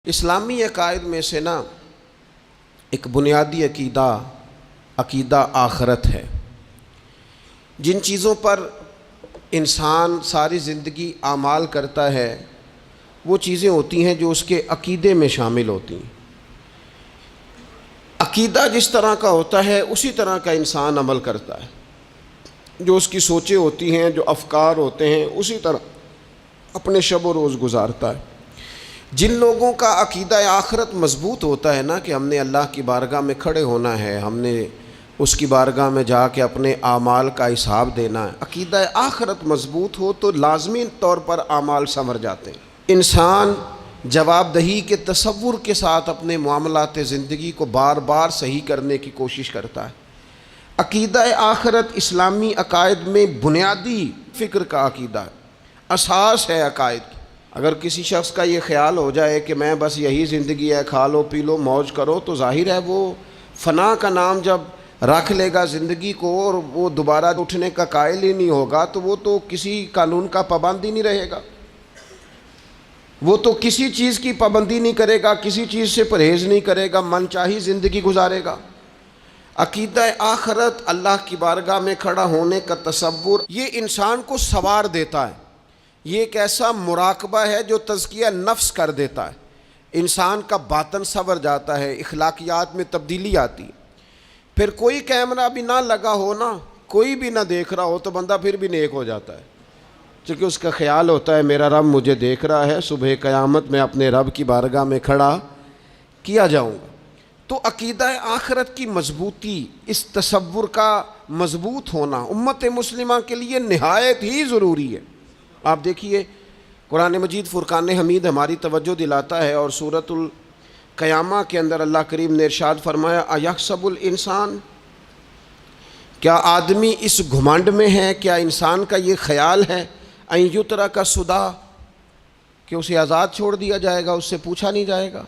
اسلامی عقائد میں سے نا ایک بنیادی عقیدہ آخرت ہے۔ جن چیزوں پر انسان ساری زندگی اعمال کرتا ہے وہ چیزیں ہوتی ہیں جو اس کے عقیدے میں شامل ہوتی ہیں۔ عقیدہ جس طرح کا ہوتا ہے اسی طرح کا انسان عمل کرتا ہے۔ جو اس کی سوچیں ہوتی ہیں، جو افکار ہوتے ہیں، اسی طرح اپنے شب و روز گزارتا ہے۔ جن لوگوں کا عقیدہ آخرت مضبوط ہوتا ہے نا کہ ہم نے اللہ کی بارگاہ میں کھڑے ہونا ہے، ہم نے اس کی بارگاہ میں جا کے اپنے اعمال کا حساب دینا ہے، عقیدہ آخرت مضبوط ہو تو لازمی طور پر اعمال سنور جاتے ہیں۔ انسان جواب دہی کے تصور کے ساتھ اپنے معاملات زندگی کو بار بار صحیح کرنے کی کوشش کرتا ہے۔ عقیدہ آخرت اسلامی عقائد میں بنیادی فکر کا عقیدہ ہے، اساس ہے عقائد کی۔ اگر کسی شخص کا یہ خیال ہو جائے کہ میں بس یہی زندگی ہے، کھا لو پی لو موج کرو، تو ظاہر ہے وہ فنا کا نام جب رکھ لے گا زندگی کو اور وہ دوبارہ اٹھنے کا قائل ہی نہیں ہوگا تو وہ تو کسی قانون کا پابند ہی نہیں رہے گا، وہ تو کسی چیز کی پابندی نہیں کرے گا، کسی چیز سے پرہیز نہیں کرے گا، من چاہی زندگی گزارے گا۔ عقیدہ آخرت، اللہ کی بارگاہ میں کھڑا ہونے کا تصور، یہ انسان کو سوار دیتا ہے۔ یہ ایک ایسا مراقبہ ہے جو تزکیہ نفس کر دیتا ہے، انسان کا باطن سنور جاتا ہے، اخلاقیات میں تبدیلی آتی ہے۔ پھر کوئی کیمرہ بھی نہ لگا ہو نا، کوئی بھی نہ دیکھ رہا ہو تو بندہ پھر بھی نیک ہو جاتا ہے، چونکہ اس کا خیال ہوتا ہے میرا رب مجھے دیکھ رہا ہے، صبح قیامت میں اپنے رب کی بارگاہ میں کھڑا کیا جاؤں گا۔ تو عقیدہ آخرت کی مضبوطی، اس تصور کا مضبوط ہونا امت مسلمہ کے لیے نہایت ہی ضروری ہے۔ آپ دیکھیے قرآن مجید فرقان حمید ہماری توجہ دلاتا ہے، اور سورۃ القیامہ کے اندر اللہ کریم نے ارشاد فرمایا ایحسب الانسان، کیا آدمی اس گھمنڈ میں ہے، کیا انسان کا یہ خیال ہے ان یترک سدی، کہ اسے آزاد چھوڑ دیا جائے گا، اس سے پوچھا نہیں جائے گا؟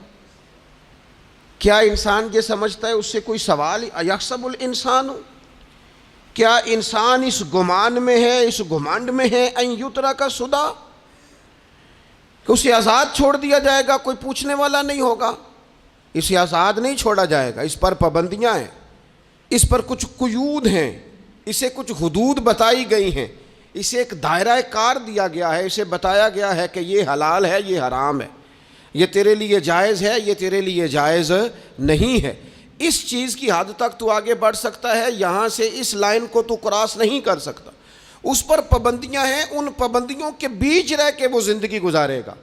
کیا انسان یہ سمجھتا ہے اس سے کوئی سوال؟ ایحسب الانسان، کیا انسان اس گمان میں ہے، اس گھمنڈ میں ہے ان یترک سدی، کہ اسے آزاد چھوڑ دیا جائے گا، کوئی پوچھنے والا نہیں ہوگا؟ اسے آزاد نہیں چھوڑا جائے گا، اس پر پابندیاں ہیں، اس پر کچھ قیود ہیں، اسے کچھ حدود بتائی گئی ہیں، اسے ایک دائرہ کار دیا گیا ہے، اسے بتایا گیا ہے کہ یہ حلال ہے، یہ حرام ہے، یہ تیرے لیے جائز ہے، یہ تیرے لیے جائز نہیں ہے۔ اس چیز کی حد تک تو آگے بڑھ سکتا ہے، یہاں سے اس لائن کو تو کراس نہیں کر سکتا۔ اس پر پابندیاں ہیں، ان پابندیوں کے بیچ رہ کے وہ زندگی گزارے گا۔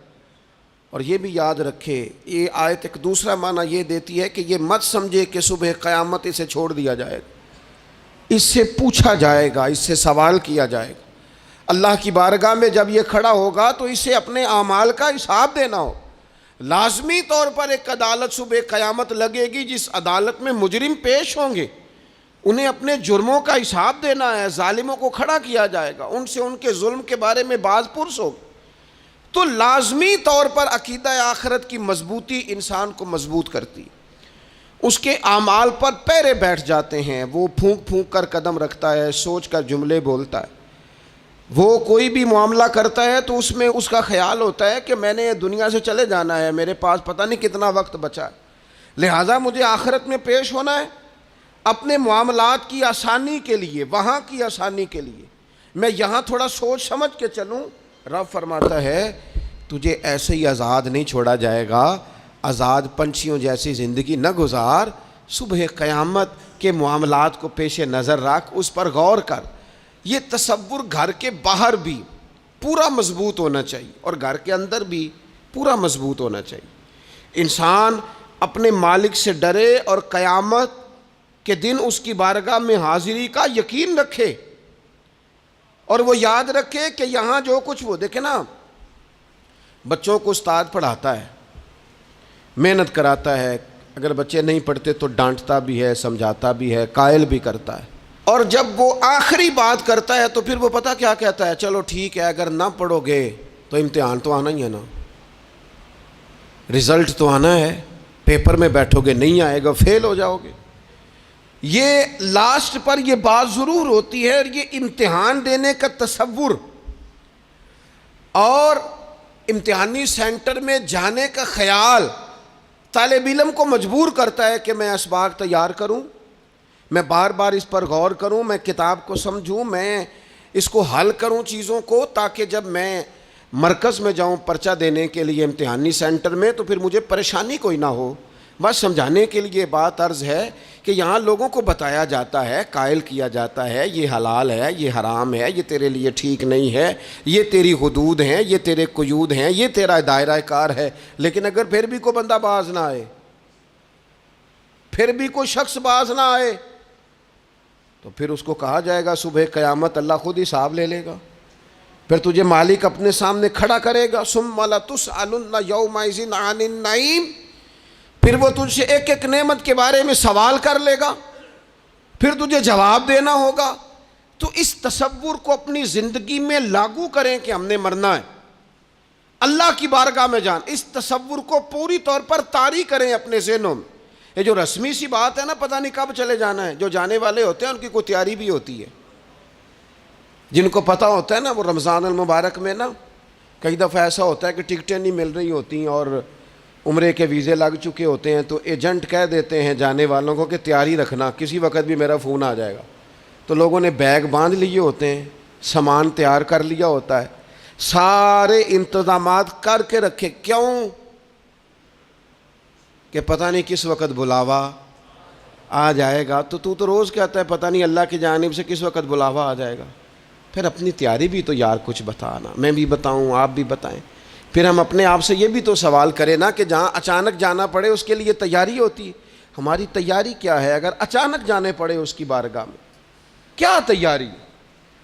اور یہ بھی یاد رکھے، یہ آیت ایک دوسرا معنی یہ دیتی ہے کہ یہ مت سمجھے کہ صبح قیامت اسے چھوڑ دیا جائے گا، اس سے پوچھا جائے گا، اس سے سوال کیا جائے گا۔ اللہ کی بارگاہ میں جب یہ کھڑا ہوگا تو اسے اپنے اعمال کا حساب دینا ہو۔ لازمی طور پر ایک عدالت صبح قیامت لگے گی، جس عدالت میں مجرم پیش ہوں گے، انہیں اپنے جرموں کا حساب دینا ہے، ظالموں کو کھڑا کیا جائے گا، ان سے ان کے ظلم کے بارے میں باز پرس ہوگا۔ تو لازمی طور پر عقیدہ آخرت کی مضبوطی انسان کو مضبوط کرتی، اس کے اعمال پر پیرے بیٹھ جاتے ہیں، وہ پھونک پھونک کر قدم رکھتا ہے، سوچ کر جملے بولتا ہے، وہ کوئی بھی معاملہ کرتا ہے تو اس میں اس کا خیال ہوتا ہے کہ میں نے دنیا سے چلے جانا ہے، میرے پاس پتہ نہیں کتنا وقت بچا ہے، لہٰذا مجھے آخرت میں پیش ہونا ہے، اپنے معاملات کی آسانی کے لیے، وہاں کی آسانی کے لیے میں یہاں تھوڑا سوچ سمجھ کے چلوں۔ رب فرماتا ہے تجھے ایسے ہی آزاد نہیں چھوڑا جائے گا، آزاد پنچھیوں جیسی زندگی نہ گزار، صبح قیامت کے معاملات کو پیش نظر رکھ، اس پر غور کر۔ یہ تصور گھر کے باہر بھی پورا مضبوط ہونا چاہیے اور گھر کے اندر بھی پورا مضبوط ہونا چاہیے۔ انسان اپنے مالک سے ڈرے اور قیامت کے دن اس کی بارگاہ میں حاضری کا یقین رکھے، اور وہ یاد رکھے کہ یہاں جو کچھ، وہ دیکھیں نا، بچوں کو استاد پڑھاتا ہے، محنت کراتا ہے، اگر بچے نہیں پڑھتے تو ڈانٹتا بھی ہے، سمجھاتا بھی ہے، قائل بھی کرتا ہے، اور جب وہ آخری بات کرتا ہے تو پھر وہ پتہ کیا کہتا ہے؟ چلو ٹھیک ہے، اگر نہ پڑھو گے تو امتحان تو آنا ہی ہے نا، رزلٹ تو آنا ہے، پیپر میں بیٹھو گے نہیں آئے گا، فیل ہو جاؤ گے۔ یہ لاسٹ پر یہ بات ضرور ہوتی ہے، اور یہ امتحان دینے کا تصور اور امتحانی سینٹر میں جانے کا خیال طالب علم کو مجبور کرتا ہے کہ میں اسباق تیار کروں، میں بار بار اس پر غور کروں، میں کتاب کو سمجھوں، میں اس کو حل کروں چیزوں کو، تاکہ جب میں مرکز میں جاؤں پرچہ دینے کے لیے امتحانی سینٹر میں تو پھر مجھے پریشانی کوئی نہ ہو۔ بس سمجھانے کے لیے بات عرض ہے کہ یہاں لوگوں کو بتایا جاتا ہے، قائل کیا جاتا ہے یہ حلال ہے، یہ حرام ہے، یہ تیرے لیے ٹھیک نہیں ہے، یہ تیری حدود ہیں، یہ تیرے قیود ہیں، یہ تیرا دائرہ کار ہے۔ لیکن اگر پھر بھی کوئی بندہ باز نہ آئے، پھر بھی کوئی شخص باز نہ آئے، تو پھر اس کو کہا جائے گا صبح قیامت اللہ خود حساب لے لے گا، پھر تجھے مالک اپنے سامنے کھڑا کرے گا، ثم لتسألن یومئذ عن النعیم، پھر وہ تجھ سے ایک ایک نعمت کے بارے میں سوال کر لے گا، پھر تجھے جواب دینا ہوگا۔ تو اس تصور کو اپنی زندگی میں لاگو کریں کہ ہم نے مرنا ہے، اللہ کی بارگاہ میں جان، اس تصور کو پوری طور پر طاری کریں اپنے ذہنوں میں۔ یہ جو رسمی سی بات ہے نا، پتہ نہیں کب چلے جانا ہے، جو جانے والے ہوتے ہیں ان کی کوئی تیاری بھی ہوتی ہے، جن کو پتہ ہوتا ہے نا وہ رمضان المبارک میں نا کئی دفعہ ایسا ہوتا ہے کہ ٹکٹیں نہیں مل رہی ہوتی ہیں اور عمرے کے ویزے لگ چکے ہوتے ہیں، تو ایجنٹ کہہ دیتے ہیں جانے والوں کو کہ تیاری رکھنا، کسی وقت بھی میرا فون آ جائے گا۔ تو لوگوں نے بیگ باندھ لیے ہوتے ہیں، سامان تیار کر لیا ہوتا ہے، سارے انتظامات کر کے رکھے، کیوں کہ پتہ نہیں کس وقت بلاوا آ جائے گا۔ تو روز کہتا ہے پتہ نہیں اللہ کی جانب سے کس وقت بلاوا آ جائے گا۔ پھر اپنی تیاری بھی تو یار کچھ بتانا، میں بھی بتاؤں آپ بھی بتائیں، پھر ہم اپنے آپ سے یہ بھی تو سوال کریں نا کہ جہاں اچانک جانا پڑے اس کے لیے تیاری ہوتی ہے، ہماری تیاری کیا ہے؟ اگر اچانک جانے پڑے اس کی بارگاہ میں کیا تیاری؟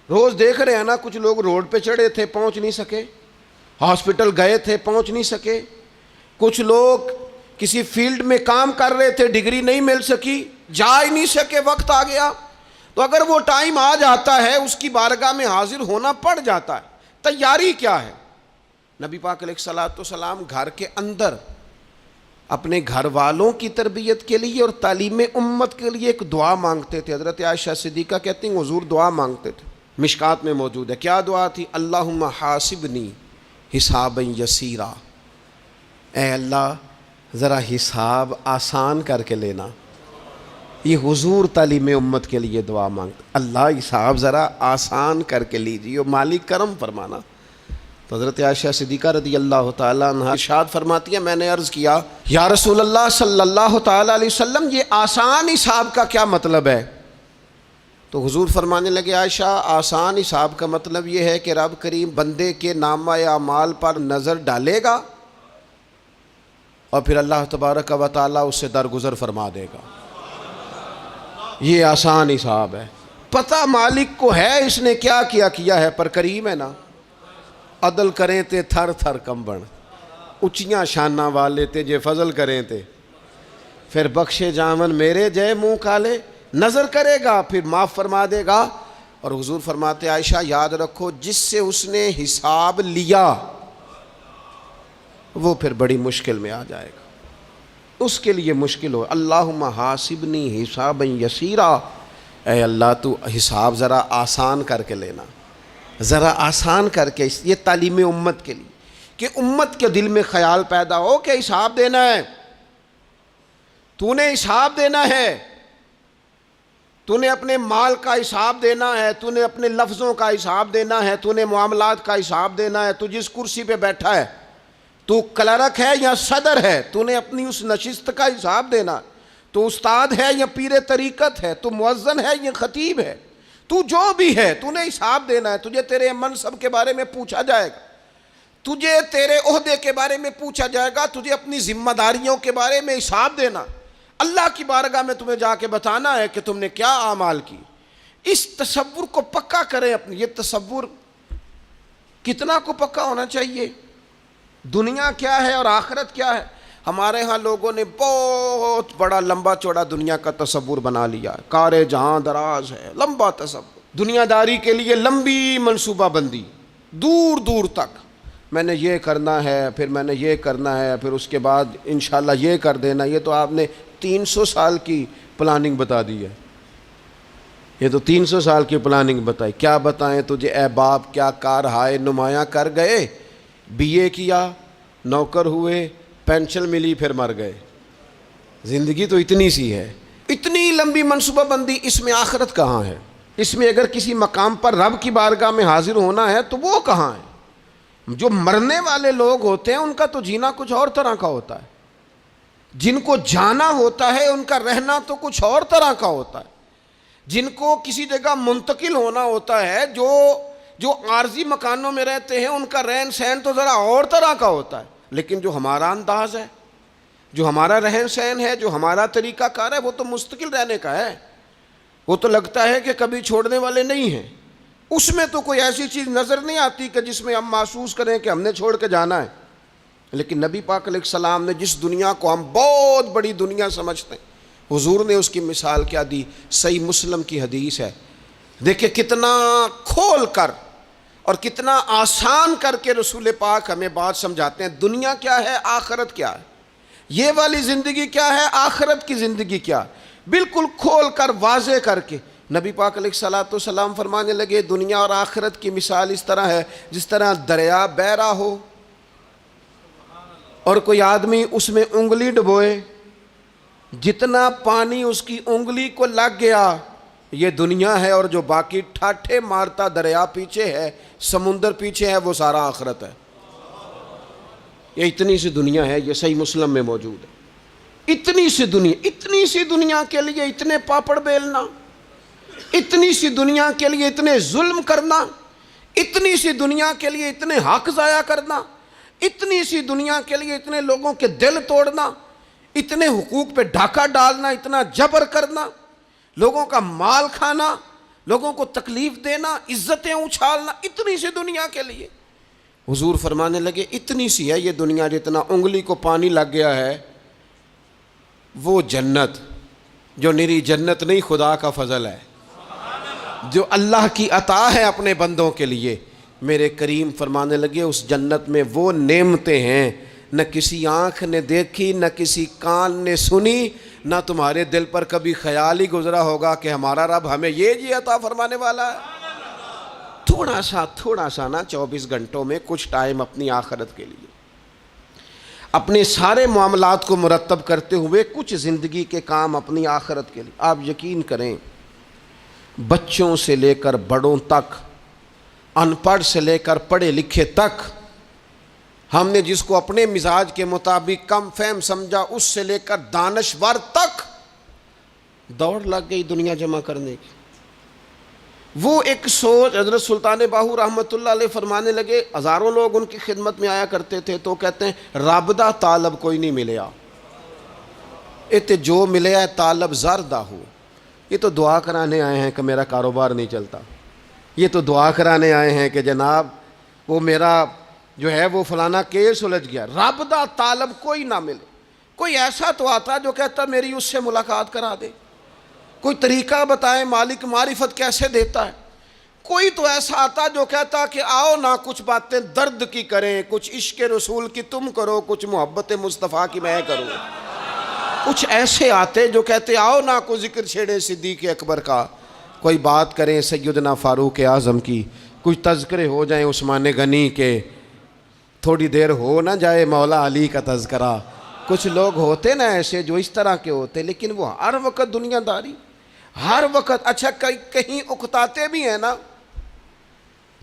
روز دیکھ رہے ہیں نا، کچھ لوگ روڈ پہ چڑھے تھے پہنچ نہیں سکے، ہاسپٹل گئے تھے پہنچ نہیں سکے، کچھ لوگ کسی فیلڈ میں کام کر رہے تھے ڈگری نہیں مل سکی، جا ہی نہیں سکے، وقت آ گیا۔ تو اگر وہ ٹائم آ جاتا ہے اس کی بارگاہ میں حاضر ہونا پڑ جاتا ہے، تیاری کیا ہے؟ نبی پاک علیہ الصلوۃ والسلام گھر کے اندر اپنے گھر والوں کی تربیت کے لیے اور تعلیم امت کے لیے ایک دعا مانگتے تھے۔ حضرت عائشہ صدیقہ کہتی ہیں حضور دعا مانگتے تھے، مشکات میں موجود ہے۔ کیا دعا تھی؟ اللہم حاسبنی حسابا یسیرا، اے اللہ ذرا حساب آسان کر کے لینا۔ یہ حضور تعلیم امت کے لیے دعا مانگتے، اللہ حساب ذرا آسان کر کے لیجیے، مالک کرم فرمانا۔ تو حضرت عائشہ صدیقہ رضی اللہ تعالیٰ عنہ ارشاد فرماتی ہے، میں نے عرض کیا یا رسول اللہ صلی اللہ تعالیٰ علیہ وسلم یہ آسان حساب کا کیا مطلب ہے؟ تو حضور فرمانے لگے عائشہ آسان حساب کا مطلب یہ ہے کہ رب کریم بندے کے نامہ اعمال پر نظر ڈالے گا اور پھر اللہ تبارک و تعالیٰ اس سے درگزر فرما دے گا۔ یہ آسان حساب ہے، پتہ مالک کو ہے اس نے کیا کیا ہے، پر کریم ہے نا، عدل کریں تے تھر تھر کمبن، اچیاں شاناں والے تے جے فضل کریں تے پھر بخشے جامن میرے جے منہ کالے، نظر کرے گا پھر معاف فرما دے گا۔ اور حضور فرماتے عائشہ یاد رکھو جس سے اس نے حساب لیا وہ پھر بڑی مشکل میں آ جائے گا، اس کے لیے مشکل ہو۔ اللہم حاسبنی حسابا یسیرا، اے اللہ تو حساب ذرا آسان کر کے لینا، ذرا آسان کر کے۔ یہ تعلیم امت کے لیے کہ امت کے دل میں خیال پیدا ہو کہ حساب دینا ہے، تو نے حساب دینا ہے، تو نے اپنے مال کا حساب دینا ہے، تو نے اپنے لفظوں کا حساب دینا ہے، تو نے معاملات کا حساب دینا ہے۔ تو جس کرسی پہ بیٹھا ہے، تو کلرک ہے یا صدر ہے، تو نے اپنی اس نشست کا حساب دینا۔ تو استاد ہے یا پیر طریقت ہے، تو مؤذن ہے یا خطیب ہے، تو جو بھی ہے تو نے حساب دینا ہے۔ تجھے تیرے منصب کے بارے میں پوچھا جائے گا، تجھے تیرے عہدے کے بارے میں پوچھا جائے گا، تجھے اپنی ذمہ داریوں کے بارے میں حساب دینا، اللہ کی بارگاہ میں تمہیں جا کے بتانا ہے کہ تم نے کیا اعمال کی۔ اس تصور کو پکا کریں اپنی۔ یہ تصور کتنا کو پکا ہونا چاہیے، دنیا کیا ہے اور آخرت کیا ہے۔ ہمارے ہاں لوگوں نے بہت بڑا لمبا چوڑا دنیا کا تصور بنا لیا، کار جہاں دراز ہے، لمبا تصور، دنیا داری کے لیے لمبی منصوبہ بندی، دور دور تک میں نے یہ کرنا ہے، پھر میں نے یہ کرنا ہے، پھر اس کے بعد انشاءاللہ یہ کر دینا۔ یہ تو آپ نے 300 سال کی پلاننگ بتا دی ہے، یہ تو 300 سال کی پلاننگ بتائی۔ کیا بتائیں تجھے اے باپ، کیا کار ہائے نمایاں کر گئے BA کیا, نوکر ہوئے, پینشن ملی, پھر مر گئے. زندگی تو اتنی سی ہے, اتنی لمبی منصوبہ بندی, اس میں آخرت کہاں ہے؟ اس میں اگر کسی مقام پر رب کی بارگاہ میں حاضر ہونا ہے تو وہ کہاں ہے؟ جو مرنے والے لوگ ہوتے ہیں ان کا تو جینا کچھ اور طرح کا ہوتا ہے, جن کو جانا ہوتا ہے ان کا رہنا تو کچھ اور طرح کا ہوتا ہے, جن کو کسی جگہ منتقل ہونا ہوتا ہے, جو عارضی مکانوں میں رہتے ہیں ان کا رہن سہن تو ذرا اور طرح کا ہوتا ہے. لیکن جو ہمارا انداز ہے, جو ہمارا رہن سہن ہے, جو ہمارا طریقہ کار ہے, وہ تو مستقل رہنے کا ہے. وہ تو لگتا ہے کہ کبھی چھوڑنے والے نہیں ہیں. اس میں تو کوئی ایسی چیز نظر نہیں آتی کہ جس میں ہم محسوس کریں کہ ہم نے چھوڑ کے جانا ہے. لیکن نبی پاک علیہ السلام نے جس دنیا کو ہم بہت بڑی دنیا سمجھتے ہیں, حضور نے اس کی مثال کیا دی؟ صحیح مسلم کی حدیث ہے. دیکھیں کتنا کھول کر اور کتنا آسان کر کے رسول پاک ہمیں بات سمجھاتے ہیں. دنیا کیا ہے, آخرت کیا ہے, یہ والی زندگی کیا ہے, آخرت کی زندگی کیا, بالکل کھول کر واضح کر کے نبی پاک علیہ الصلوۃ والسلام فرمانے لگے دنیا اور آخرت کی مثال اس طرح ہے جس طرح دریا بہہ رہا ہو اور کوئی آدمی اس میں انگلی ڈبوئے, جتنا پانی اس کی انگلی کو لگ گیا یہ دنیا ہے, اور جو باقی ٹھاٹھے مارتا دریا پیچھے ہے, سمندر پیچھے ہے, وہ سارا آخرت ہے. یہ اتنی سی دنیا ہے, یہ صحیح مسلم میں موجود ہے. اتنی سی دنیا کے لیے اتنے پاپڑ بیلنا, اتنی سی دنیا کے لیے اتنے ظلم کرنا, اتنی سی دنیا کے لیے اتنے حق ضائع کرنا, اتنی سی دنیا کے لیے اتنے لوگوں کے دل توڑنا, اتنے حقوق پہ ڈھاکہ ڈالنا, اتنا جبر کرنا, لوگوں کا مال کھانا, لوگوں کو تکلیف دینا, عزتیں اچھالنا, اتنی سی دنیا کے لیے. حضور فرمانے لگے اتنی سی ہے یہ دنیا, جتنا انگلی کو پانی لگ گیا ہے وہ جنت, جو نری جنت نہیں, خدا کا فضل ہے, جو اللہ کی عطا ہے اپنے بندوں کے لیے. میرے کریم فرمانے لگے اس جنت میں وہ نعمتیں ہیں نہ کسی آنکھ نے دیکھی, نہ کسی کان نے سنی, نہ تمہارے دل پر کبھی خیال ہی گزرا ہوگا کہ ہمارا رب ہمیں یہ جی عطا فرمانے والا ہے. تھوڑا سا نا 24 گھنٹوں میں کچھ ٹائم اپنی آخرت کے لیے, اپنے سارے معاملات کو مرتب کرتے ہوئے کچھ زندگی کے کام اپنی آخرت کے لیے. آپ یقین کریں بچوں سے لے کر بڑوں تک, ان پڑھ سے لے کر پڑھے لکھے تک, ہم نے جس کو اپنے مزاج کے مطابق کم فہم سمجھا اس سے لے کر دانشور تک دوڑ لگ گئی دنیا جمع کرنے کی. وہ ایک سوچ حضرت سلطان باہو رحمۃ اللہ علیہ فرمانے لگے, ہزاروں لوگ ان کی خدمت میں آیا کرتے تھے تو کہتے ہیں رابدہ طالب کوئی نہیں ملیا, تے جو ملیا ہے طالب زردہ ہو. یہ تو دعا کرانے آئے ہیں کہ میرا کاروبار نہیں چلتا, یہ تو دعا کرانے آئے ہیں کہ جناب وہ میرا جو ہے وہ فلانا کیس سلجھ گیا. رابدہ طالب کوئی نہ ملے. کوئی ایسا تو آتا جو کہتا میری اس سے ملاقات کرا دے, کوئی طریقہ بتائیں مالک معرفت کیسے دیتا ہے. کوئی تو ایسا آتا جو کہتا کہ آؤ نہ کچھ باتیں درد کی کریں, کچھ عشق رسول کی تم کرو, کچھ محبت مصطفیٰ کی میں کروں. کچھ ایسے آتے جو کہتے آؤ نہ کوئی ذکر چھیڑیں صدیق اکبر کا, کوئی بات کریں سیدنا فاروق اعظم کی, کچھ تذکرے ہو جائیں عثمان غنی کے, تھوڑی دیر ہو نہ جائے مولا علی کا تذکرہ. کچھ لوگ ہوتے نا ایسے جو اس طرح کے ہوتے, لیکن وہ ہر وقت دنیا داری, ہر وقت. اچھا کہیں اکتاتے بھی ہیں نا,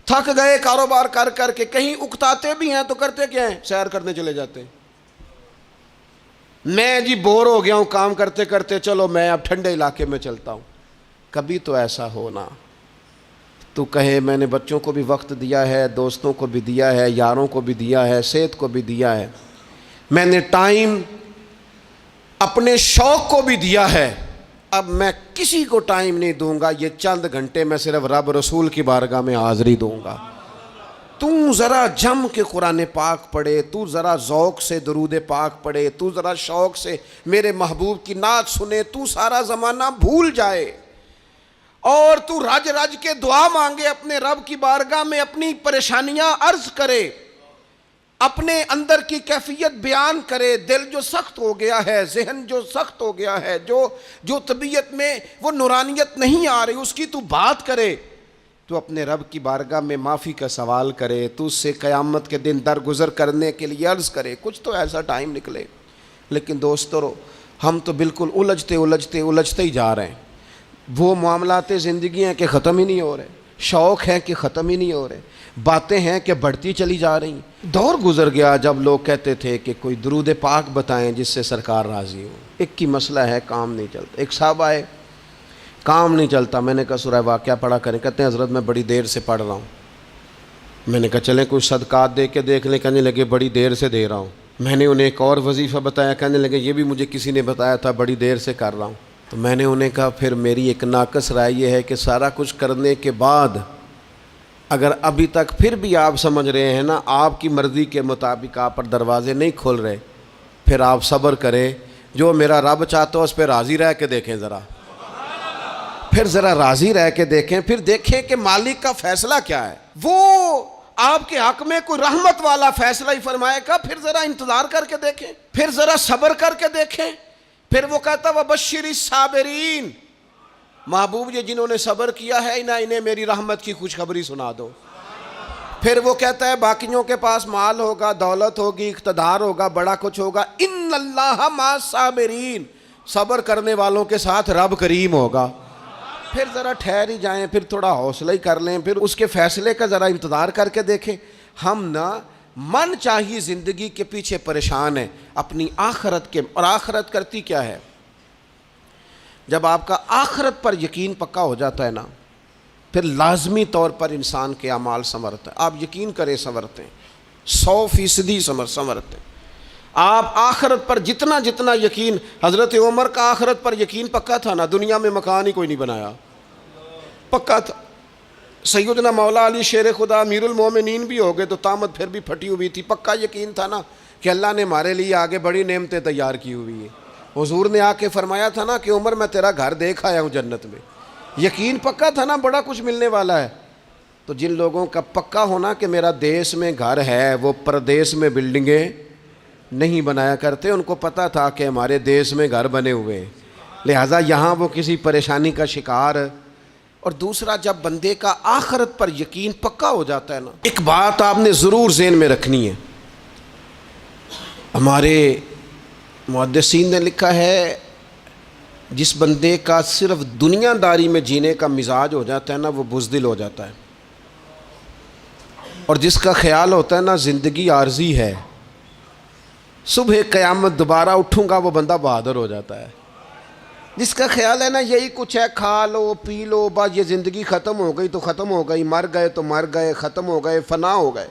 تھک گئے کاروبار کر کر کے, کہیں اکتاتے بھی ہیں تو کرتے کیا ہیں, سیر کرنے چلے جاتے ہیں. میں جی بور ہو گیا ہوں کام کرتے کرتے, چلو میں اب ٹھنڈے علاقے میں چلتا ہوں. کبھی تو ایسا ہونا تو کہے میں نے بچوں کو بھی وقت دیا ہے, دوستوں کو بھی دیا ہے, یاروں کو بھی دیا ہے, صحت کو بھی دیا ہے, میں نے ٹائم اپنے شوق کو بھی دیا ہے, اب میں کسی کو ٹائم نہیں دوں گا, یہ چند گھنٹے میں صرف رب رسول کی بارگاہ میں حاضری دوں گا. تو ذرا جم کے قرآن پاک پڑھے, تو ذرا ذوق سے درود پاک پڑھے, تو ذرا شوق سے میرے محبوب کی نعت سنے, تو سارا زمانہ بھول جائے اور تو رج رج کے دعا مانگے اپنے رب کی بارگاہ میں, اپنی پریشانیاں عرض کرے, اپنے اندر کی کیفیت بیان کرے. دل جو سخت ہو گیا ہے, ذہن جو سخت ہو گیا ہے, جو طبیعت میں وہ نورانیت نہیں آ رہی, اس کی تو بات کرے. تو اپنے رب کی بارگاہ میں معافی کا سوال کرے، تو اس سے قیامت کے دن درگزر کرنے کے لیے عرض کرے، کچھ تو ایسا ٹائم نکلے۔ لیکن دوستو، ہم تو بالکل الجھتے ہی جا رہے ہیں۔ وہ معاملات زندگی ہیں کہ ختم ہی نہیں ہو رہے، شوق ہیں کہ ختم ہی نہیں ہو رہے، باتیں ہیں کہ بڑھتی چلی جا رہی ہیں۔ دور گزر گیا جب لوگ کہتے تھے کہ کوئی درود پاک بتائیں جس سے سرکار راضی ہو۔ ایک کی مسئلہ ہے، کام نہیں چلتا۔ ایک صاحب آئے، کام نہیں چلتا۔ میں نے کہا سورہ واقعہ پڑھا کریں۔ کہتے ہیں حضرت میں بڑی دیر سے پڑھ رہا ہوں۔ میں نے کہا چلیں کچھ صدقات دے کے دیکھ لیں۔ کہنے لگے بڑی دیر سے دے رہا ہوں۔ میں نے انہیں ایک اور وظیفہ بتایا، کہنے لگے یہ بھی مجھے کسی نے بتایا تھا، بڑی دیر سے کر رہا ہوں۔ تو میں نے انہیں کہا پھر میری ایک ناقص رائے یہ ہے کہ سارا کچھ کرنے کے بعد اگر ابھی تک پھر بھی آپ سمجھ رہے ہیں نا آپ کی مرضی کے مطابق آپ پر دروازے نہیں کھل رہے، پھر آپ صبر کریں، جو میرا رب چاہتا ہو اس پہ راضی رہ کے دیکھیں ذرا، پھر ذرا راضی رہ کے دیکھیں، پھر دیکھیں کہ مالک کا فیصلہ کیا ہے۔ وہ آپ کے حق میں کوئی رحمت والا فیصلہ ہی فرمائے گا، پھر ذرا انتظار کر کے دیکھیں، پھر ذرا صبر کر کے دیکھیں۔ پھر وہ کہتا وَبَشِّرِ الصَّابِرِينَ، محبوب یہ جنہوں نے صبر کیا ہے انہیں میری رحمت کی خوشخبری سنا دو۔ پھر وہ کہتا ہے باقیوں کے پاس مال ہوگا، دولت ہوگی، اقتدار ہوگا، بڑا کچھ ہوگا، ان اللہ مع الصابرین، صبر کرنے والوں کے ساتھ رب کریم ہوگا۔ پھر ذرا ٹھہر ہی جائیں، پھر تھوڑا حوصلہ ہی کر لیں، پھر اس کے فیصلے کا ذرا انتظار کر کے دیکھیں۔ ہم نہ من چاہیے زندگی کے پیچھے پریشان ہیں اپنی آخرت کے، اور آخرت کرتی کیا ہے؟ جب آپ کا آخرت پر یقین پکا ہو جاتا ہے نا، پھر لازمی طور پر انسان کے اعمال سنورتے ہیں۔ آپ یقین کریں سنورتے ہیں، 100% سنورتے ہیں۔ آپ آخرت پر جتنا یقین، حضرت عمر کا آخرت پر یقین پکا تھا نا، دنیا میں مکان ہی کوئی نہیں بنایا، پکا تھا۔ سیدنا مولا علی شیر خدا امیر المومنین بھی ہو گئے تو طامت پھر بھی پھٹی ہوئی تھی، پکا یقین تھا نا کہ اللہ نے ہمارے لیے آگے بڑی نعمتیں تیار کی ہوئی ہیں۔ حضور نے آ کے فرمایا تھا نا کہ عمر میں تیرا گھر دیکھ آیا ہوں جنت میں، یقین پکا تھا نا بڑا کچھ ملنے والا ہے۔ تو جن لوگوں کا پکا ہونا کہ میرا دیس میں گھر ہے، وہ پردیس میں بلڈنگیں نہیں بنایا کرتے، ان کو پتا تھا کہ ہمارے دیس میں گھر بنے ہوئے ہیں، لہٰذا یہاں وہ کسی پریشانی کا شکار۔ اور دوسرا، جب بندے کا آخرت پر یقین پکا ہو جاتا ہے نا، ایک بات آپ نے ضرور ذہن میں رکھنی ہے۔ ہمارے محدثین نے لکھا ہے جس بندے کا صرف دنیا داری میں جینے کا مزاج ہو جاتا ہے نا، وہ بزدل ہو جاتا ہے، اور جس کا خیال ہوتا ہے نا زندگی عارضی ہے، صبح قیامت دوبارہ اٹھوں گا، وہ بندہ بہادر ہو جاتا ہے۔ جس کا خیال ہے نا یہی کچھ ہے، کھا لو پی لو بس، یہ زندگی ختم ہو گئی تو ختم ہو گئی، مر گئے تو مر گئے، ختم ہو گئے، فنا ہو گئے،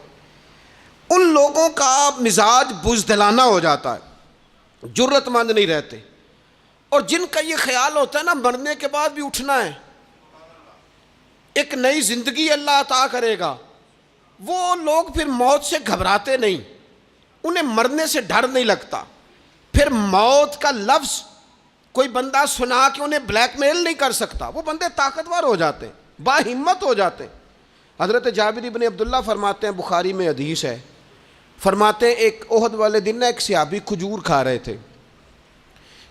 ان لوگوں کا مزاج بزدلانہ ہو جاتا ہے، جرت مند نہیں رہتے۔ اور جن کا یہ خیال ہوتا ہے نا مرنے کے بعد بھی اٹھنا ہے، ایک نئی زندگی اللہ عطا کرے گا، وہ لوگ پھر موت سے گھبراتے نہیں، انہیں مرنے سے ڈر نہیں لگتا۔ پھر موت کا لفظ کوئی بندہ سنا کہ انہیں بلیک میل نہیں کر سکتا، وہ بندے طاقتور ہو جاتے ہیں، باہمت ہو جاتے ہیں۔ حضرت جابر بن عبداللہ فرماتے ہیں، بخاری میں حدیث ہے، فرماتے ہیں ایک احد والے دن ایک صحابی کھجور کھا رہے تھے،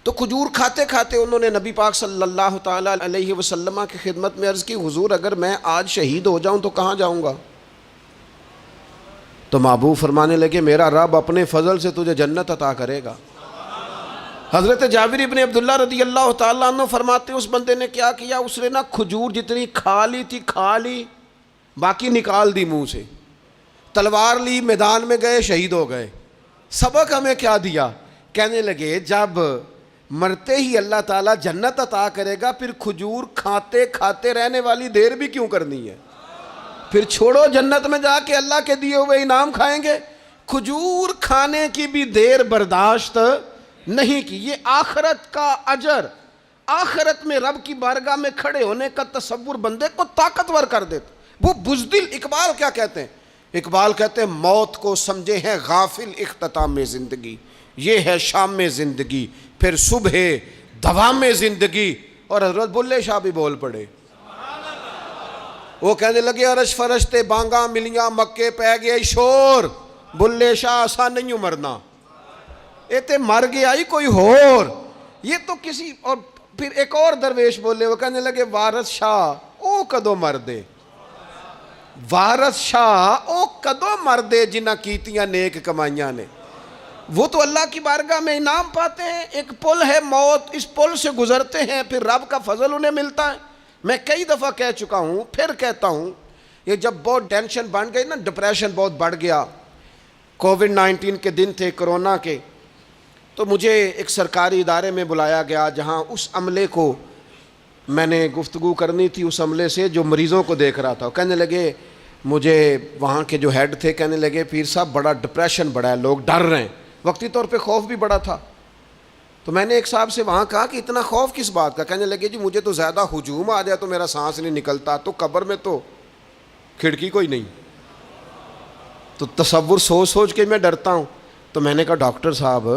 تو کھجور کھاتے کھاتے انہوں نے نبی پاک صلی اللہ تعالیٰ علیہ وسلم کی خدمت میں عرض کی، حضور اگر میں آج شہید ہو جاؤں تو کہاں جاؤں گا؟ تو محبوب فرمانے لگے میرا رب اپنے فضل سے تجھے جنت عطا کرے گا۔ حضرت جابر ابن عبداللہ رضی اللہ تعالیٰ عنہ فرماتے ہیں اس بندے نے کیا کیا، اس نے نا کھجور جتنی کھا لی تھی کھا لی، باقی نکال دی منہ سے، تلوار لی، میدان میں گئے، شہید ہو گئے۔ سبق ہمیں کیا دیا؟ کہنے لگے جب مرتے ہی اللہ تعالیٰ جنت عطا کرے گا، پھر کھجور کھاتے کھاتے رہنے والی دیر بھی کیوں کرنی ہے؟ پھر چھوڑو، جنت میں جا کے اللہ کے دیے ہوئے انعام کھائیں گے۔ کھجور کھانے کی بھی دیر برداشت نہیں کی۔ یہ آخرت کا اجر، آخرت میں رب کی بارگاہ میں کھڑے ہونے کا تصور بندے کو طاقتور کر دیتا۔ وہ بزدل، اقبال کیا کہتے ہیں؟ اقبال کہتے ہیں موت کو سمجھے ہیں غافل اختتام میں زندگی، یہ ہے شام میں زندگی، پھر صبح دوام میں زندگی۔ اور حضرت بلے شاہ بھی بول پڑے، وہ کہنے لگے عرش فرشتے بانگاں ملیاں مکے پہ گیا شور، بلے شاہ آسان نہیں مرنا، اے تے مر گیا ہی کوئی ہور، یہ تو کسی اور۔ پھر ایک اور درویش بولے، وہ کہنے لگے وارث شاہ او کدو مر دے، وارث شاہ او کدو مردے جنہ کیتیاں نیک کمائیاں نے، وہ تو اللہ کی بارگاہ میں انعام پاتے ہیں. ایک پل ہے موت، اس پل سے گزرتے ہیں، پھر رب کا فضل انہیں ملتا ہے. میں کئی دفعہ کہہ چکا ہوں، پھر کہتا ہوں، یہ جب بہت ٹینشن بن گئی نا، ڈپریشن بہت بڑھ گیا، کووڈ-19 کے دن تھے، کرونا کے، تو مجھے ایک سرکاری ادارے میں بلایا گیا جہاں اس عملے کو میں نے گفتگو کرنی تھی، اس عملے سے جو مریضوں کو دیکھ رہا تھا. کہنے لگے، مجھے وہاں کے جو ہیڈ تھے کہنے لگے پیر صاحب بڑا ڈپریشن بڑا ہے، لوگ ڈر رہے ہیں. وقتی طور پہ خوف بھی بڑا تھا. تو میں نے ایک صاحب سے وہاں کہا کہ اتنا خوف کس بات کا؟ کہنے لگے جی مجھے تو زیادہ ہجوم آ جائے تو میرا سانس نہیں نکلتا، تو قبر میں تو کھڑکی کوئی نہیں، تو تصور سوچ سوچ کے میں ڈرتا ہوں. تو میں نے کہا ڈاکٹر صاحب،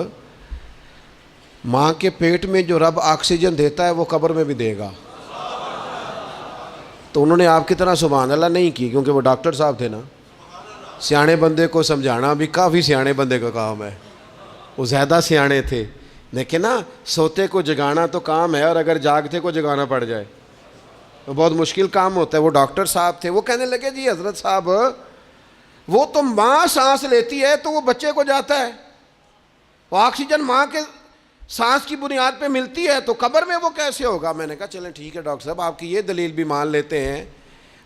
ماں کے پیٹ میں جو رب آکسیجن دیتا ہے وہ قبر میں بھی دے گا. تو انہوں نے آپ کی طرح سبحان اللہ نہیں کی، کیونکہ وہ ڈاکٹر صاحب تھے نا. سیانے بندے کو سمجھانا بھی کافی سیانے بندے کا کام ہے، وہ زیادہ سیانے تھے. لیکن نا سوتے کو جگانا تو کام ہے، اور اگر جاگتے کو جگانا پڑ جائے تو بہت مشکل کام ہوتا ہے. وہ ڈاکٹر صاحب تھے. وہ کہنے لگے جی حضرت صاحب، وہ تو ماں سانس لیتی ہے تو وہ بچے کو جاتا ہے، وہ آکسیجن ماں کے سانس کی بنیاد پہ ملتی ہے، تو قبر میں وہ کیسے ہوگا؟ میں نے کہا چلیں ٹھیک ہے ڈاکٹر صاحب، آپ کی یہ دلیل بھی مان لیتے ہیں.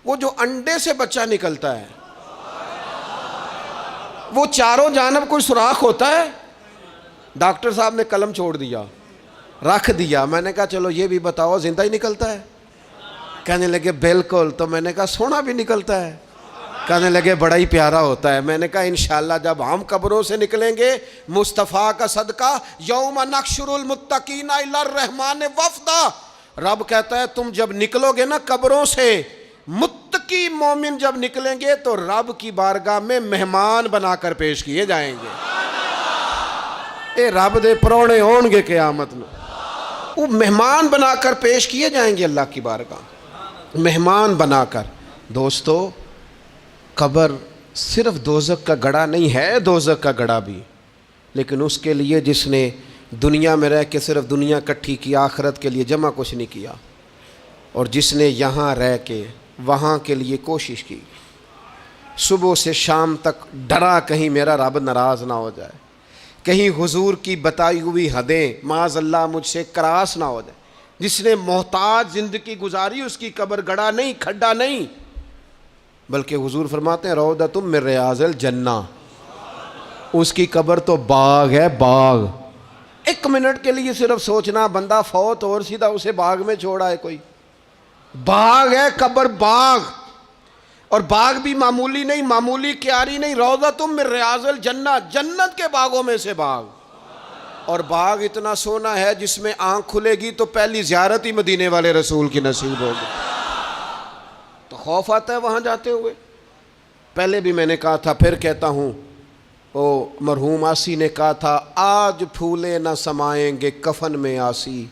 وہ جو انڈے سے بچہ نکلتا ہے، وہ چاروں جانب کوئی سوراخ ہوتا ہے؟ ڈاکٹر صاحب نے قلم چھوڑ دیا، رکھ دیا. میں نے کہا چلو یہ بھی بتاؤ زندہ ہی نکلتا ہے؟ کہنے لگے بالکل. تو میں نے کہا سونا بھی نکلتا ہے؟ کہنے لگے بڑا ہی پیارا ہوتا ہے. میں نے کہا انشاءاللہ جب ہم قبروں سے نکلیں گے، مصطفیٰ کا صدقہ، یوم نحشر المتقین الی الرحمن وفدا، رب کہتا ہے تم جب نکلو گے نا قبروں سے، متقی مومن جب نکلیں گے تو رب کی بارگاہ میں مہمان بنا کر پیش کیے جائیں گے. اے رب دے پرونے ہون گے قیامت میں، وہ مہمان بنا کر پیش کیے جائیں گے اللہ کی بارگاہ، مہمان بنا کر. دوستو، قبر صرف دوزخ کا گڑھا نہیں ہے، دوزخ کا گڑھا بھی، لیکن اس کے لیے جس نے دنیا میں رہ کے صرف دنیا کٹھی کی، آخرت کے لیے جمع کچھ نہیں کیا، اور جس نے یہاں رہ کے وہاں کے لیے کوشش کی، صبح سے شام تک ڈرا کہیں میرا رب ناراض نہ ہو جائے، کہیں حضور کی بتائی ہوئی حدیں معاذ اللہ مجھ سے کراس نہ ہو جائے. جس نے محتاج زندگی گزاری، اس کی قبر گڑھا نہیں، کھڈا نہیں، بلکہ حضور فرماتے ہیں روضۃ من ریاض الجنہ، اس کی قبر تو باغ ہے، باغ. ایک منٹ کے لیے صرف سوچنا، بندہ فوت اور سیدھا اسے باغ میں چھوڑا ہے کوئی، باغ ہے قبر، باغ. اور باغ بھی معمولی نہیں، معمولی کیاری نہیں، روضۃ من ریاض الجنہ، جنت کے باغوں میں سے باغ. اور باغ اتنا سونا ہے جس میں آنکھ کھلے گی تو پہلی زیارت ہی مدینے والے رسول کی نصیب ہوگی. تو خوف آتا ہے وہاں جاتے ہوئے. پہلے بھی میں نے کہا تھا، پھر کہتا ہوں، وہ مرحوم آسی نے کہا تھا، آج پھولے نہ سمائیں گے کفن میں آسی،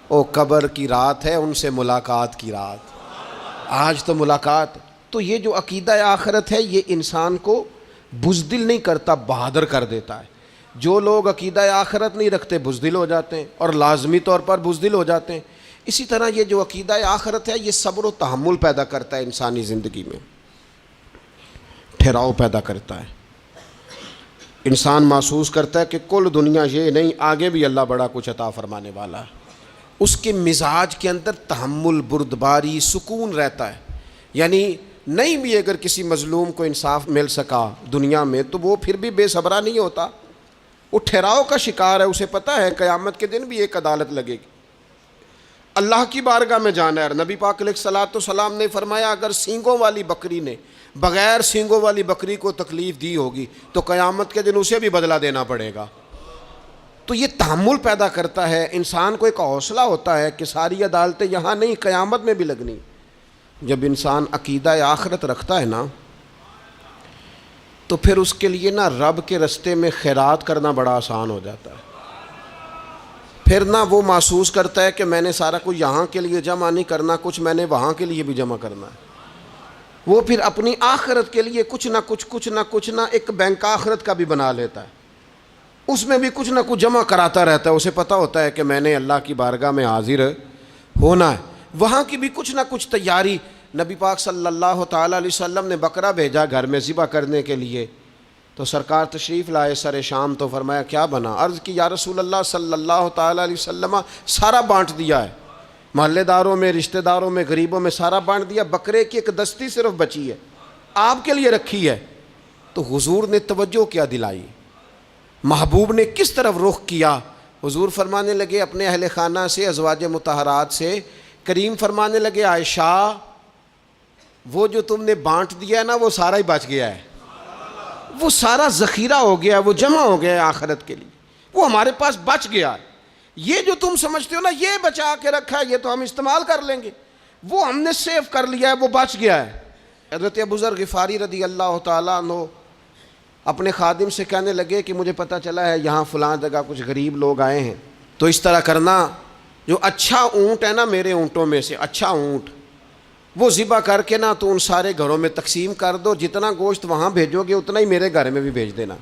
او قبر کی رات ہے ان سے ملاقات کی رات. آج تو ملاقات. تو یہ جو عقیدہ آخرت ہے یہ انسان کو بزدل نہیں کرتا، بہادر کر دیتا ہے. جو لوگ عقیدہ آخرت نہیں رکھتے بزدل ہو جاتے ہیں، اور لازمی طور پر بزدل ہو جاتے ہیں. اسی طرح یہ جو عقیدہ آخرت ہے یہ صبر و تحمل پیدا کرتا ہے انسانی زندگی میں، ٹھہراؤ پیدا کرتا ہے. انسان محسوس کرتا ہے کہ کل دنیا یہ نہیں، آگے بھی اللہ بڑا کچھ عطا فرمانے والا ہے. اس کے مزاج کے اندر تحمل، بردباری، سکون رہتا ہے. یعنی نہیں بھی اگر کسی مظلوم کو انصاف مل سکا دنیا میں تو وہ پھر بھی بے صبرا نہیں ہوتا، وہ ٹھہراؤ کا شکار ہے. اسے پتہ ہے قیامت کے دن بھی ایک عدالت لگے گی، اللہ کی بارگاہ میں جانا ہے. نبی پاک علیہ الصلوۃ والسلام نے فرمایا اگر سینگوں والی بکری نے بغیر سینگوں والی بکری کو تکلیف دی ہوگی تو قیامت کے دن اسے بھی بدلہ دینا پڑے گا. تو یہ تحمل پیدا کرتا ہے، انسان کو ایک حوصلہ ہوتا ہے کہ ساری عدالتیں یہاں نہیں، قیامت میں بھی لگنی. جب انسان عقیدہ آخرت رکھتا ہے نا تو پھر اس کے لیے نا رب کے رستے میں خیرات کرنا بڑا آسان ہو جاتا ہے. پھر نہ وہ محسوس کرتا ہے کہ میں نے سارا کچھ یہاں کے لیے جمع نہیں کرنا، کچھ میں نے وہاں کے لیے بھی جمع کرنا ہے. وہ پھر اپنی آخرت کے لیے کچھ نہ ایک بینک آخرت کا بھی بنا لیتا ہے، اس میں بھی کچھ نہ کچھ جمع کراتا رہتا ہے. اسے پتہ ہوتا ہے کہ میں نے اللہ کی بارگاہ میں حاضر ہونا ہے، وہاں کی بھی کچھ نہ کچھ تیاری. نبی پاک صلی اللہ تعالیٰ علیہ وسلم نے بکرا بھیجا گھر میں ذبح کرنے کے لیے، تو سرکار تشریف لائے سر شام، تو فرمایا کیا بنا؟ عرض کی یا رسول اللہ صلی اللہ تعالیٰ علیہ وسلم سارا بانٹ دیا ہے، محلے داروں میں، رشتہ داروں میں، غریبوں میں سارا بانٹ دیا، بکرے کی ایک دستی صرف بچی ہے، آپ کے لیے رکھی ہے۔ تو حضور نے توجہ کیا دلائی، محبوب نے کس طرف رخ کیا؟ حضور فرمانے لگے اپنے اہل خانہ سے، ازواج مطہرات سے، کریم فرمانے لگے عائشہ وہ جو تم نے بانٹ دیا ہے نا وہ سارا ہی بچ گیا ہے، وہ سارا ذخیرہ ہو گیا، وہ جمع ہو گیا ہے آخرت کے لیے، وہ ہمارے پاس بچ گیا ہے۔ یہ جو تم سمجھتے ہو نا یہ بچا کے رکھا ہے، یہ تو ہم استعمال کر لیں گے، وہ ہم نے سیو کر لیا ہے، وہ بچ گیا ہے۔ حضرت ابو ذر غفاری رضی اللہ تعالیٰ عنہ اپنے خادم سے کہنے لگے کہ مجھے پتہ چلا ہے یہاں فلاں جگہ کچھ غریب لوگ آئے ہیں، تو اس طرح کرنا، جو اچھا اونٹ ہے نا میرے اونٹوں میں سے، اچھا اونٹ وہ ذبح کر کے نا تو ان سارے گھروں میں تقسیم کر دو، جتنا گوشت وہاں بھیجو گے اتنا ہی میرے گھر میں بھی بھیج دینا۔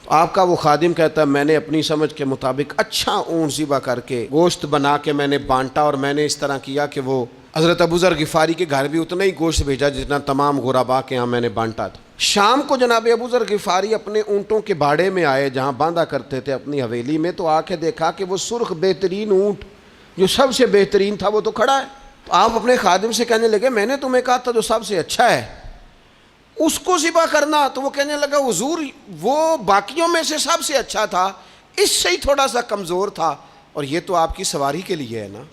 آپ کا وہ خادم کہتا ہے میں نے اپنی سمجھ کے مطابق اچھا اونٹ ذبح کر کے گوشت بنا کے میں نے بانٹا، اور میں نے اس طرح کیا کہ وہ حضرت ابو ذر غفاری کے گھر بھی اتنا ہی گوشت بھیجا جتنا تمام غربا کے ہاں میں نے بانٹا تھا۔ شام کو جناب ابو ذر غفاری اپنے اونٹوں کے باڑے میں آئے جہاں باندھا کرتے تھے اپنی حویلی میں، تو آ کے دیکھا کہ وہ سرخ بہترین اونٹ جو سب سے بہترین تھا وہ تو کھڑا ہے۔ تو آپ اپنے خادم سے کہنے لگے میں نے تمہیں کہا تھا جو سب سے اچھا ہے اس کو ذبح کرنا، تو وہ کہنے لگا حضور وہ باقیوں میں سے سب سے اچھا تھا، اس سے ہی تھوڑا سا کمزور تھا، اور یہ تو آپ کی سواری کے لیے ہے نا،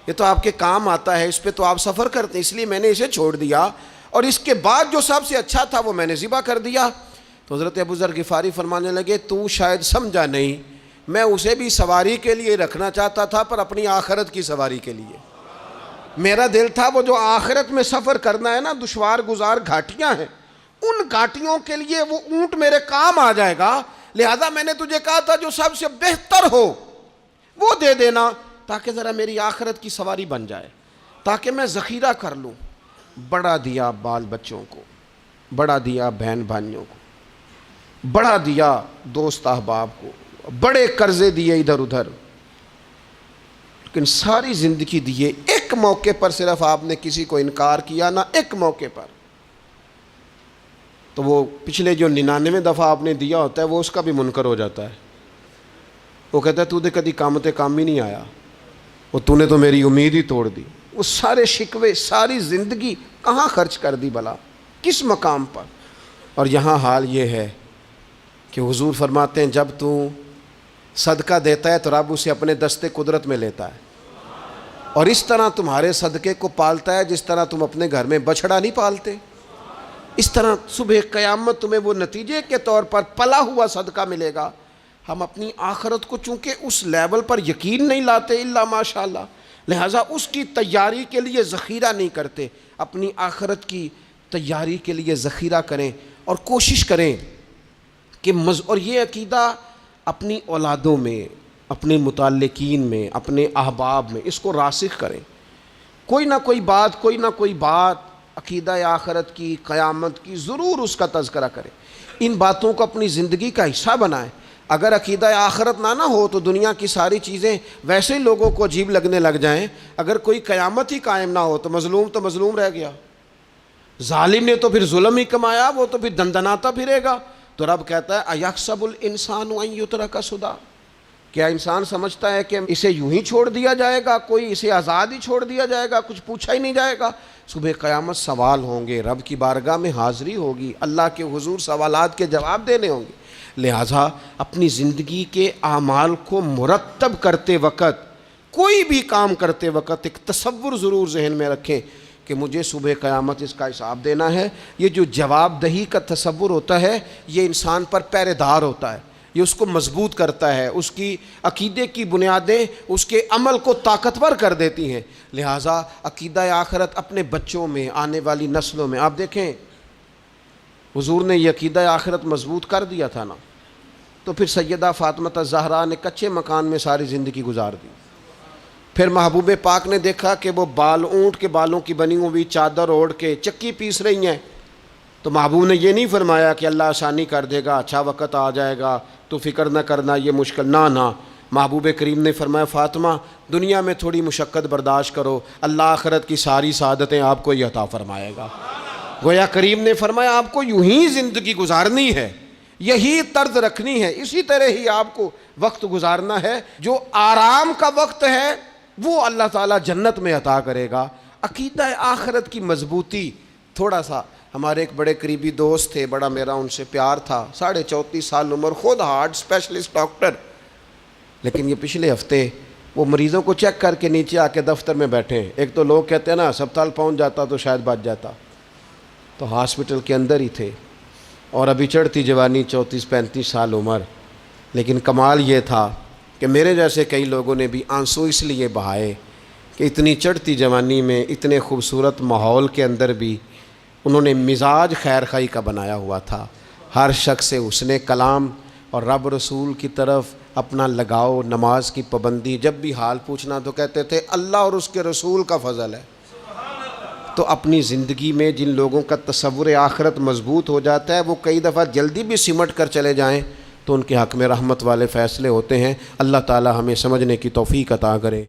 یہ تو آپ کے کام آتا ہے، اس پہ تو آپ سفر کرتے ہیں، اس لیے میں نے اسے چھوڑ دیا، اور اس کے بعد جو سب سے اچھا تھا وہ میں نے ذبح کر دیا۔ تو حضرت ابو ذر غفاری فرمانے لگے تو شاید سمجھا نہیں، میں اسے بھی سواری کے لیے رکھنا چاہتا تھا پر اپنی آخرت کی سواری کے لیے، میرا دل تھا وہ جو آخرت میں سفر کرنا ہے نا، دشوار گزار گھاٹیاں ہیں، ان گھاٹیوں کے لیے وہ اونٹ میرے کام آ جائے گا، لہذا میں نے تجھے کہا تھا جو سب سے بہتر ہو وہ دے دینا تاکہ ذرا میری آخرت کی سواری بن جائے، تاکہ میں ذخیرہ کر لوں۔ بڑا دیا بال بچوں کو، بڑا دیا بہن بھائیوں کو، بڑا دیا دوست احباب کو، بڑے قرضے دیے ادھر ادھر، لیکن ساری زندگی دیے، ایک موقع پر صرف آپ نے کسی کو انکار کیا نہ، ایک موقع پر، تو وہ پچھلے جو 99 دفعہ آپ نے دیا ہوتا ہے وہ اس کا بھی منکر ہو جاتا ہے، وہ کہتا ہے تو نے کدی کام تے کام ہی نہیں آیا، وہ تو نے تو میری امید ہی توڑ دی، وہ سارے شکوے ساری زندگی کہاں خرچ کر دی بلا، کس مقام پر۔ اور یہاں حال یہ ہے کہ حضور فرماتے ہیں جب تو صدقہ دیتا ہے تو رب اسے اپنے دستے قدرت میں لیتا ہے، اور اس طرح تمہارے صدقے کو پالتا ہے جس طرح تم اپنے گھر میں بچھڑا نہیں پالتے، اس طرح صبح قیامت تمہیں وہ نتیجے کے طور پر پلا ہوا صدقہ ملے گا۔ ہم اپنی آخرت کو چونکہ اس لیول پر یقین نہیں لاتے الا ماشاءاللہ، لہٰذا اس کی تیاری کے لیے ذخیرہ نہیں کرتے، اپنی آخرت کی تیاری کے لیے ذخیرہ کریں اور کوشش کریں کہ اور یہ عقیدہ اپنی اولادوں میں، اپنے متعلقین میں، اپنے احباب میں اس کو راسخ کریں، کوئی نہ کوئی بات عقیدہ آخرت کی، قیامت کی ضرور اس کا تذکرہ کریں، ان باتوں کو اپنی زندگی کا حصہ بنائیں۔ اگر عقیدہ آخرت نہ ہو تو دنیا کی ساری چیزیں ویسے ہی لوگوں کو عجیب لگنے لگ جائیں، اگر کوئی قیامت ہی قائم نہ ہو تو مظلوم رہ گیا، ظالم نے تو پھر ظلم ہی کمایا، وہ تو پھر دندناتا پھرے گا۔ تو رب کہتا ہے اَيَحْسَبُ الْإِنسَانُ أَن يُتْرَكَ سُدًى، کیا انسان سمجھتا ہے کہ اسے یوں ہی چھوڑ دیا جائے گا، کوئی اسے آزاد ہی چھوڑ دیا جائے گا، کچھ پوچھا ہی نہیں جائے گا؟ صبح قیامت سوال ہوں گے، رب کی بارگاہ میں حاضری ہوگی، اللہ کے حضور سوالات کے جواب دینے ہوں گے، لہٰذا اپنی زندگی کے اعمال کو مرتب کرتے وقت، کوئی بھی کام کرتے وقت ایک تصور ضرور ذہن میں رکھیں کہ مجھے صبح قیامت اس کا حساب دینا ہے۔ یہ جو جواب دہی کا تصور ہوتا ہے یہ انسان پر پہرے دار ہوتا ہے، یہ اس کو مضبوط کرتا ہے، اس کی عقیدے کی بنیادیں اس کے عمل کو طاقتور کر دیتی ہیں۔ لہٰذا عقیدہ آخرت اپنے بچوں میں، آنے والی نسلوں میں، آپ دیکھیں حضور نے یہ عقیدہ آخرت مضبوط کر دیا تھا نا، تو پھر سیدہ فاطمہ الزہرا نے کچے مکان میں ساری زندگی گزار دی، پھر محبوب پاک نے دیکھا کہ وہ اونٹ کے بالوں کی بنی ہوئی چادر اوڑھ کے چکی پیس رہی ہیں، تو محبوب نے یہ نہیں فرمایا کہ اللہ آسانی کر دے گا، اچھا وقت آ جائے گا تو فکر نہ کرنا یہ مشکل، نہ محبوب کریم نے فرمایا فاطمہ دنیا میں تھوڑی مشقت برداشت کرو، اللہ آخرت کی ساری سعادتیں آپ کو ہی عطا فرمائے گا۔ گویا کریم نے فرمایا آپ کو یوں ہی زندگی گزارنی ہے، یہی طرز رکھنی ہے، اسی طرح ہی آپ کو وقت گزارنا ہے۔ جو آرام کا وقت ہے وہ اللہ تعالیٰ جنت میں عطا کرے گا۔ عقیدہ آخرت کی مضبوطی، تھوڑا سا ہمارے ایک بڑے قریبی دوست تھے، بڑا میرا ان سے پیار تھا، 34.5 سال عمر، خود ہارٹ اسپیشلسٹ ڈاکٹر، لیکن یہ پچھلے ہفتے وہ مریضوں کو چیک کر کے نیچے آ کے دفتر میں بیٹھے ہیں۔ ایک تو لوگ کہتے ہیں نا ہسپتال پہنچ جاتا تو شاید بچ جاتا، تو ہاسپٹل کے اندر ہی تھے، اور ابھی چڑھتی جوانی، 34-35 سال عمر۔ لیکن کمال یہ تھا کہ میرے جیسے کئی لوگوں نے بھی آنسو اس لیے بہائے کہ اتنی چڑھتی جوانی میں اتنے خوبصورت ماحول کے اندر بھی انہوں نے مزاج خیر خواہی کا بنایا ہوا تھا، ہر شخص سے حسن کلام اور رب رسول کی طرف اپنا لگاؤ، نماز کی پابندی، جب بھی حال پوچھنا تو کہتے تھے اللہ اور اس کے رسول کا فضل ہے۔ تو اپنی زندگی میں جن لوگوں کا تصور آخرت مضبوط ہو جاتا ہے وہ کئی دفعہ جلدی بھی سمٹ کر چلے جائیں تو ان کے حق میں رحمت والے فیصلے ہوتے ہیں۔ اللہ تعالی ہمیں سمجھنے کی توفیق عطا کرے۔